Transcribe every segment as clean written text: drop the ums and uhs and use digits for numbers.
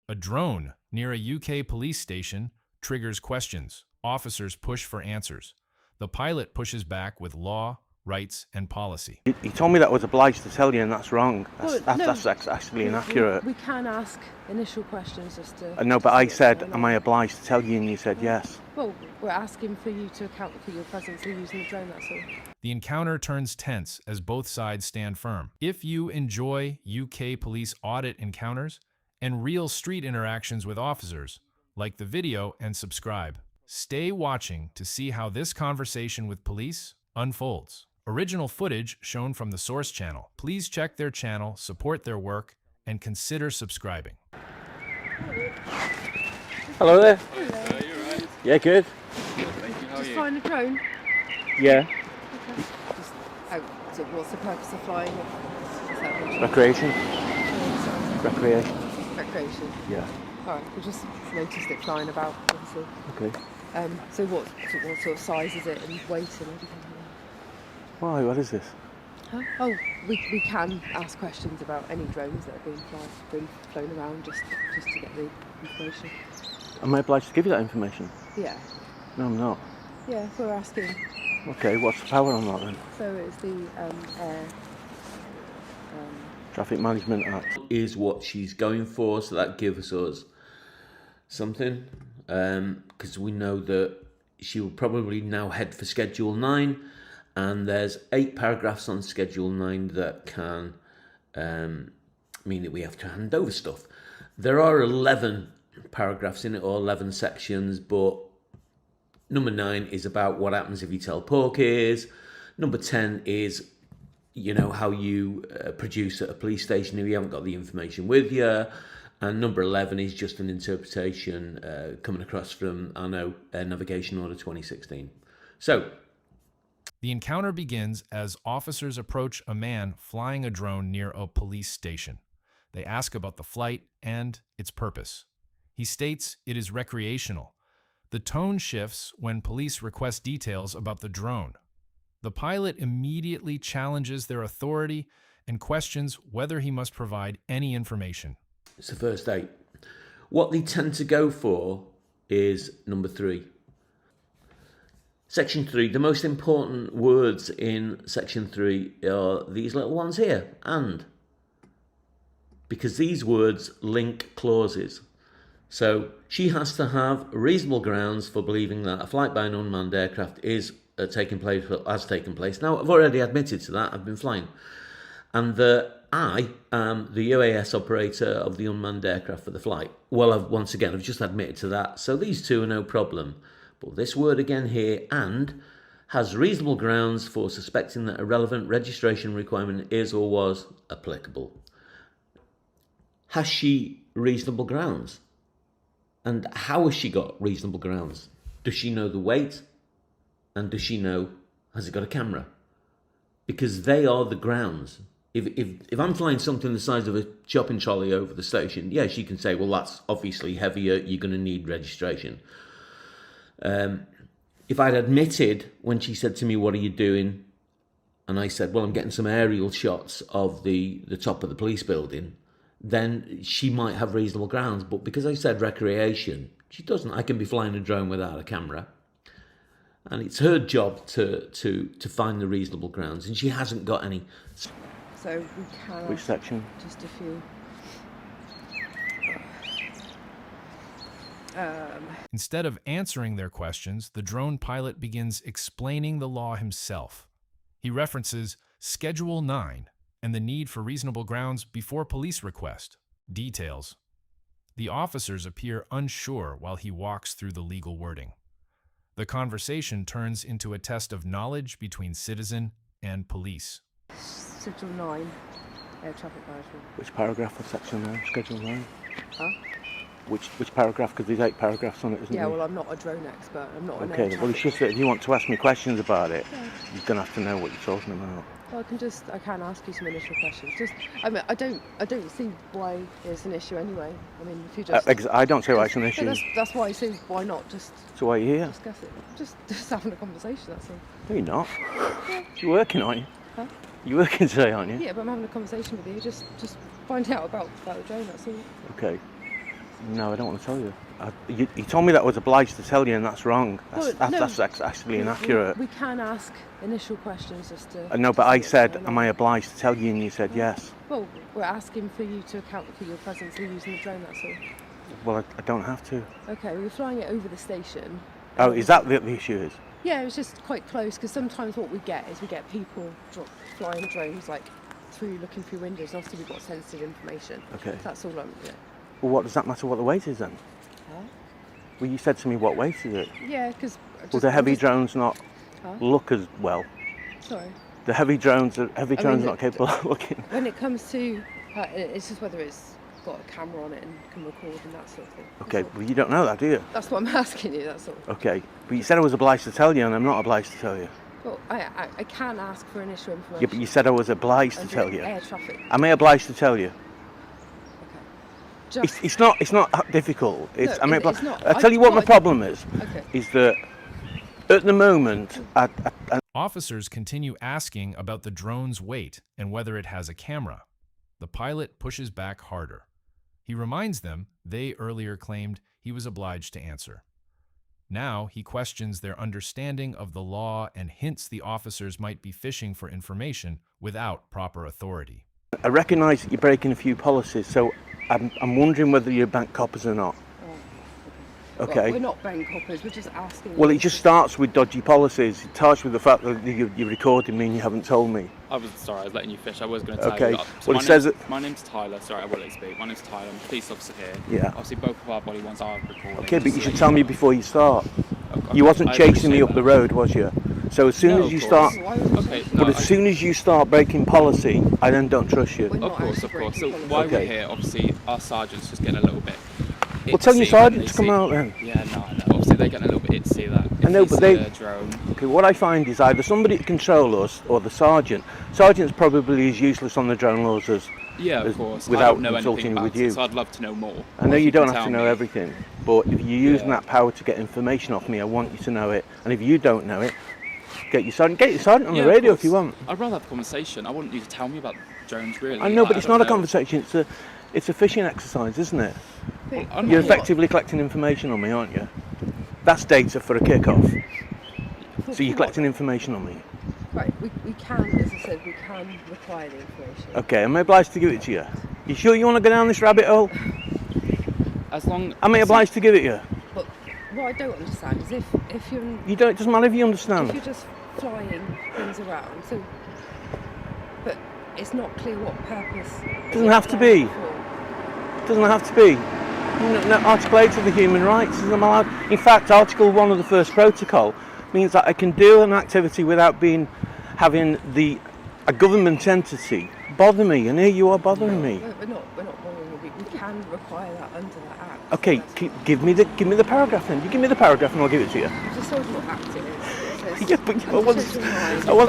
A drone near a UK police station triggers questions. Officers push for answers. The pilot pushes back with law, rights, and policy. He told me that I was obliged to tell you, and that's wrong. Well, That's actually inaccurate. We can ask initial questions just to... No, but I said, am I obliged to tell you? And you said yes. Well, we're asking for you to account for your presence in using the drone, that's all. The encounter turns tense as both sides stand firm. If you enjoy UK police audit encounters and real street interactions with officers, like the video and subscribe. Stay watching to see how this conversation with police unfolds. Original footage shown from the source channel. Please check their channel, support their work, and consider subscribing. Hello there. Hello. You're right. Yeah, good. Thank you. How are Just you? flying a drone? Yeah. Okay. Just, so what's the purpose of flying it? Recreation. Sorry. Recreation. Recreation. Yeah. Alright, we just noticed it flying about, obviously. Okay. So what sort of size is it and weight and everything? Why? What is this? Huh? Oh, we can ask questions about any drones that are being flown around just to get the information. Am I obliged to give you that information? Yeah. No, I'm not. Yeah, we're asking. Okay, what's the power on that then? So it's the air. Traffic Management Act. Is what she's going for, so that gives us something. Because we know that she will probably now head for Schedule 9, and there's 8 paragraphs on Schedule 9 that can mean that we have to hand over stuff. There are 11 paragraphs in it, or 11 sections, but number 9 is about what happens if you tell porkies. Number 10 is, you know, how you produce at a police station if you haven't got the information with you. And number 11 is just an interpretation coming across from, I know, Navigation Order 2016. So, The encounter begins as officers approach a man flying a drone near a police station. They ask about the flight and its purpose. He states it is recreational. The tone shifts when police request details about the drone. The pilot immediately challenges their authority and questions whether he must provide any information. it's the first 8. What they tend to go for is number 3. Section 3, the most important words in Section 3 are these little ones here, and. Because these words link clauses. So she has to have reasonable grounds for believing that a flight by an unmanned aircraft is taking place, has taken place. Now, I've already admitted to that, I've been flying. And I am the UAS operator of the unmanned aircraft for the flight. Well, I've just admitted to that. So these two are no problem. But this word again here, and, has reasonable grounds for suspecting that a relevant registration requirement is or was applicable. Has she reasonable grounds? And how has she got reasonable grounds? Does she know the weight? And does she know, has it got a camera? Because they are the grounds. If I'm flying something the size of a shopping trolley over the station, yeah, she can say, well, that's obviously heavier, you're going to need registration. If I'd admitted when she said to me, what are you doing? And I said, well, I'm getting some aerial shots of the top of the police building, then she might have reasonable grounds. But because I said recreation, she doesn't. I can be flying a drone without a camera. And it's her job to find the reasonable grounds, and she hasn't got any. So we can. Which section? Just a few. Instead of answering their questions, the drone pilot begins explaining the law himself. He references Schedule 9 and the need for reasonable grounds before police request. Details. The officers appear unsure while he walks through the legal wording. The conversation turns into a test of knowledge between citizen and police. Schedule 9, air traffic management. Which paragraph of section 9? Schedule 9? Huh? Which paragraph? Because there's 8 paragraphs on it, isn't there? Yeah, well, I'm not a drone expert. I'm not an air Okay, well, it's traffic. just that if you want to ask me questions about it, Yeah. you're going to have to know what you're talking about. Well, I can ask you some initial questions. I mean, I don't see why it's an issue anyway. I mean, if you just. I don't say why it's an issue. That's why I say why not just So why are you here? discuss it? Just having a conversation. That's all. No, you're not. You're working, aren't you? Huh? You're working today, aren't you? Yeah, but I'm having a conversation with you. Just find out about the drone. That's all. Okay. No, I don't want to tell you. You told me that I was obliged to tell you, and that's wrong. That's actually inaccurate. We can ask initial questions just to... No, to but see I what's said, going am on. I obliged to tell you? And you said yes. Well, we're asking for you to account for your presence in using the drone, that's all. Well, I don't have to. Okay, we were flying it over the station. Oh, is that the issue is? Yeah, it was just quite close, because sometimes what we get is we get people flying drones like looking through windows, and obviously we've got sensitive information. Okay. So that's all Well, what does that matter what the weight is then? Huh? Well, you said to me what weight is it? Yeah, because... Well, the heavy drones not look as well. Sorry? The heavy drones are mean, not capable of looking. When it comes to... it's just whether it's got a camera on it and can record and that sort of thing. Okay, well, you don't know that, do you? That's what I'm asking you, that's all. Okay, but you said I was obliged to tell you, and I'm not obliged to tell you. Well, I can ask for initial information. Yeah, but you said I was obliged to under tell you. Air traffic. Am I obliged to tell you? Okay. It's not that difficult. It's, No, I it's not. I'll tell you what my problem is. Okay. Is that at the moment, Officers continue asking about the drone's weight and whether it has a camera. The pilot pushes back harder. He reminds them they earlier claimed he was obliged to answer. Now he questions their understanding of the law and hints the officers might be fishing for information without proper authority. I recognise that you're breaking a few policies, so I'm wondering whether you're bank coppers or not. Okay. Well, we're not bank coppers, we're just asking... Well, it just starts with dodgy policies. It starts with the fact that you're recording me and you haven't told me. I was letting you fish. I was going to tell Okay. you. Well, it says that... My name's Tyler. Sorry, I will speak. My name's Tyler. I'm a police officer here. Yeah. Obviously, both of our body ones are recording. Okay, but you should tell me before you start. Okay, You wasn't I chasing me appreciate up the that. road, was you? So as soon No, as of you course. start... Okay, But as soon as you start breaking policy, I then don't trust you. We're not Of course. actually So breaking while policy. we're here, obviously, our sergeant's just getting a little bit... Well, tell your sergeant to come out then. Yeah, no, I know. Obviously, they're getting a little bit itchy that. I know, but they... A drone. Okay, what I find is either somebody to control us or the sergeant. Sergeant's probably as useless on the drone laws as... Yeah, as- of course. without I don't know anything consulting about with it, you. so I'd love to know more. I know Or if you don't can have to tell know me. everything, but if you're using Yeah. that power to get information off me, I want you to know it. And if you don't know it, get your sergeant on Yeah, the of radio if course. you want. I'd rather have a conversation. I want you to tell me about drones, really. I know, Like, but it's don't not a know. conversation. It's a fishing exercise, isn't it? Well, I'm You're not- effectively collecting information on me, aren't you? That's data for a kick-off. So you're collecting information on me. Right, we can, as I said, we can require the information. Okay, am I obliged to give it to you? You sure you want to go down this rabbit hole? As long. Am I obliged to give it you? But what I don't understand is if you're You don't. It doesn't matter if you understand. if you're just flying things around, so but it's not clear what purpose. Doesn't have to be. Doesn't have to be. No, Article 8 of the Human Rights is allowed. In fact, Article 1 of the First Protocol means that I can do an activity without having a government entity bother me, and here you are bothering me. We're not bothering you. We can require that under that act. Okay, give me the paragraph then. You give me the paragraph and I'll give it to you. I'm just told what act it is. Yeah, but I want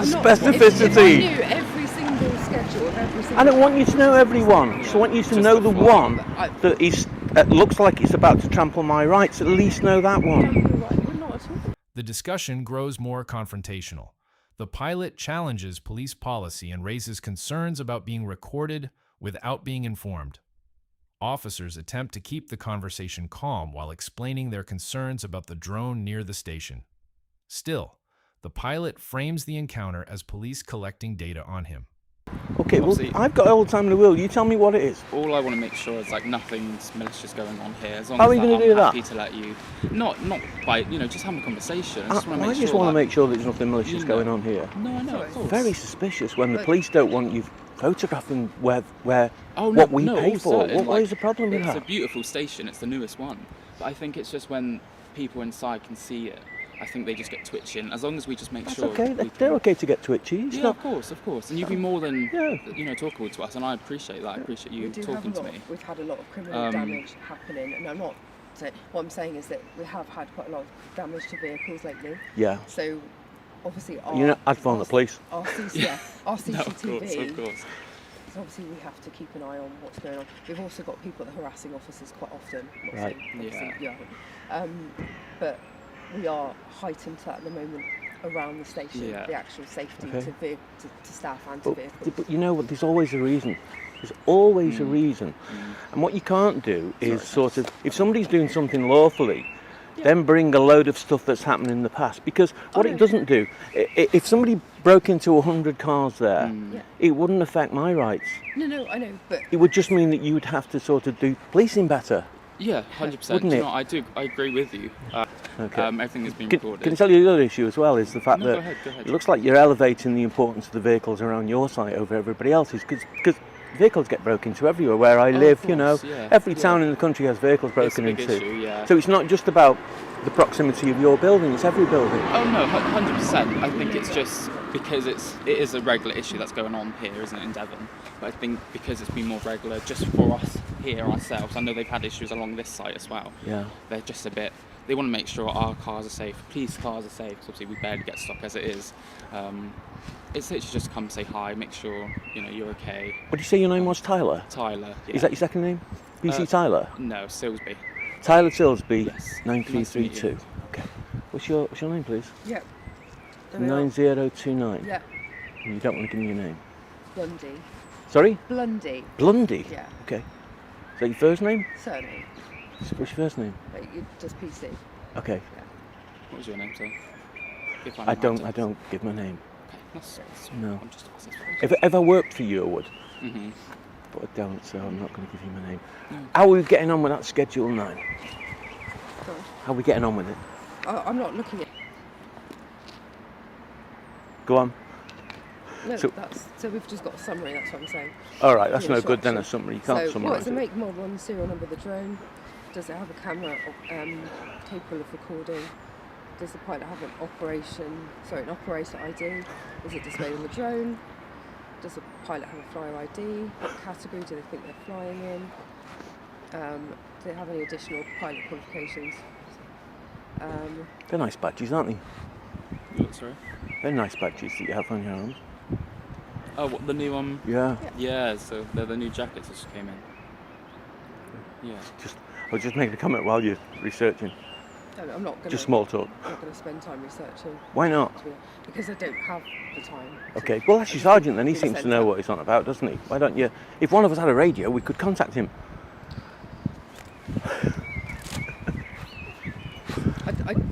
I'm not- specificity. If I knew every single schedule of every single... I don't want you to know everyone. So I want you to Just know the the one. one that is looks like it's about to trample my rights. At least know that one. Right, we're not at all. The discussion grows more confrontational. The pilot challenges police policy and raises concerns about being recorded without being informed. Officers attempt to keep the conversation calm while explaining their concerns about the drone near the station. Still, the pilot frames the encounter as police collecting data on him. Okay, well, Obviously- I've got all the time in the world. You tell me what it is. All I want to make sure is like nothing's malicious going on here. As long How as are you that, gonna I'm do that? happy to let you. Not by just having a conversation. I just want to I make just sure. want to that- make sure there's nothing malicious you going know. on here. No, I know. Of course. Very suspicious when the But- police don't want you photographing where Oh, no, what we no, pay all for. certain, What is the problem with It's a that? beautiful station. It's the newest one. But I think it's just when people inside can see it. I think they just get twitching. As long as we just make That's sure. okay. we They're can- okay to get twitchy. It's Yeah, not. of course. And you'd be more than Yeah. talkable to us, and I appreciate that. I appreciate We you do talking have to me. We've had a lot of criminal Um, damage happening, and I'm not saying, what I'm saying is that we have had quite a lot of damage to vehicles lately. Yeah. So obviously our You know, I'd phone the police. Our our No, CCTV. of course. So obviously we have to keep an eye on what's going on. We've also got people that are harassing officers quite often. I'm not Right. saying obviously you haven't. But we are heightened to that at the moment around the station, Yeah. the actual safety Okay. to staff and to But, vehicles. but you know what? There's always a reason. There's always a reason. And what you can't do is sort of, if somebody's doing something lawfully, then bring a load of stuff that's happened in the past. Because what it doesn't do, if somebody broke into 100 cars there, it wouldn't affect my rights. No, I know, but It would just mean that you would have to sort of do policing better. Yeah, 100%. Wouldn't it? No, I agree with you. Okay. Everything has been Can recorded. I tell you the other issue as well, is the fact No, that go ahead. it looks like you're elevating the importance of the vehicles around your site over everybody else's, because vehicles get broken into everywhere where I live, of you know. course, yeah, Every yeah. town in the country has vehicles It's a broken big into. issue, yeah. So it's not just about the proximity of your building, it's every building. Oh no, 100%. I think it's just because it is a regular issue that's going on here, isn't it, in Devon? But I think because it's been more regular just for us here ourselves, I know they've had issues along this site as well. Yeah. They're just a bit, they want to make sure our cars are safe, police cars are safe, 'cause obviously we barely get stock as it is. It's literally just come say hi, make sure, you're okay. What did you say your name was, Tyler? Tyler, yeah. Is that your second name? BC Tyler? No, Silsby. Tyler Tilsby, Yes. 9332. Nice Okay. What's your name, please? yeah. There we are. 9029. Yeah, You don't want to give me your name. Blundy. Sorry? Blundy, Blundy? yeah. Okay. Is that your first name? Surname. What's your first name? But you just PC. Okay. What was your name, sir? If I don't give my name. Okay, that's No. I'm just asking. If I worked for you, I would. Mm-hmm. But I don't, so I'm not going to give you my name. No. How are we getting on with that Schedule 9? Sorry. How are we getting on with it? I'm not looking at. Go on. No, So- so we've just got a summary. That's what I'm saying. All right, that's Yeah, no good then, a instruction. summary. You can't So, what's summarise the it. make, model, and serial number of the drone? Does it have a camera capable of recording? Does the pilot have an operator ID? Is it displayed on the drone? Does the pilot have a flyer ID? What category do they think they're flying in? Do they have any additional pilot qualifications? They're nice badges, aren't they? Look, sorry. They're nice badges that you have on your arms. Oh, what, the new Yeah. Yeah, so they're the new jackets that just came in. Yeah. I was just making a comment while you're researching. I'm not going Just small talk. to spend time researching. Why not? Because I don't have the time. Okay, well that's your sergeant then. He Be seems to sent know up. what he's on about, doesn't he? Why don't you? If one of us had a radio, we could contact him.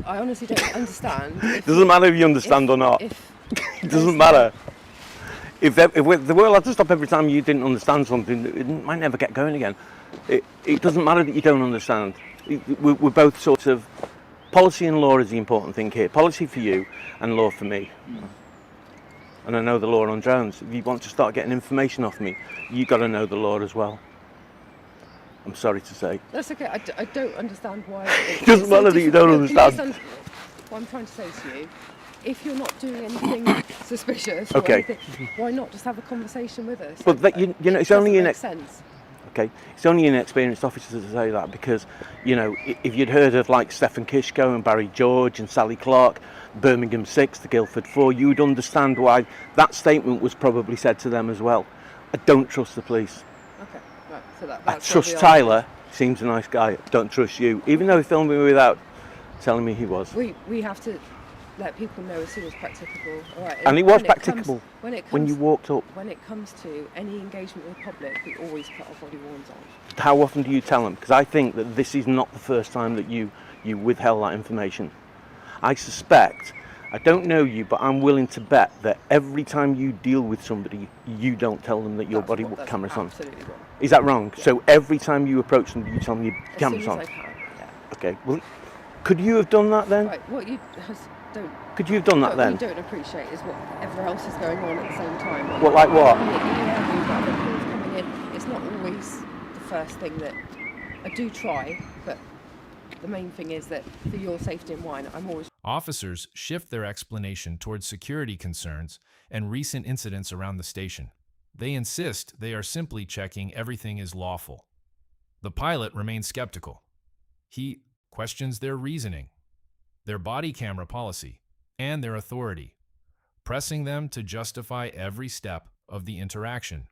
I honestly don't understand. It doesn't matter if you understand or not. If It doesn't matter. If the world had to stop every time you didn't understand something, it might never get going again. It doesn't matter that you don't understand. We're both sort of... Policy and law is the important thing here. Policy for you and law for me. And I know the law on drones. If you want to start getting information off me, you've got to know the law as well. I'm sorry to say. That's okay. I don't understand why. It doesn't matter that you don't understand. What I'm trying to say to you, if you're not doing anything suspicious, or Okay. anything, why not just have a conversation with us? But that, you know, it's Doesn't only an make sense. Okay, it's only an experienced officer to say that, because, you know, if you'd heard of like Stephen Kishko and Barry George and Sally Clark, Birmingham 6, the Guildford 4, you would understand why that statement was probably said to them as well. I don't trust the police. Okay, right. So I that's trust where we are. Tyler, seems a nice guy. Don't trust you, even though he filmed me without telling me he was. We have to let people know as soon as practicable. All right. And it was when practicable when you walked up. When it comes to any engagement with the public, we always put our body warns on. How often do you tell them? Because I think that this is not the first time that you withheld that information. I suspect, I don't know you, but I'm willing to bet that every time you deal with somebody, you don't tell them that your That's camera's on. absolutely wrong. Is that wrong? Yeah. So every time you approach somebody, you tell them your As camera's soon on. as I can. Yeah. Okay. Well, could you have done that then? Right. What you don't. Could you have done that What then? you don't appreciate is whatever else is going on at the same time. What, like what? You've got other calls coming in. It's not always the first thing that I do try, but the main thing is that for your safety and mine, I'm always. Officers shift their explanation towards security concerns and recent incidents around the station. They insist they are simply checking everything is lawful. The pilot remains skeptical. He questions their reasoning, their body camera policy, and their authority, pressing them to justify every step of the interaction.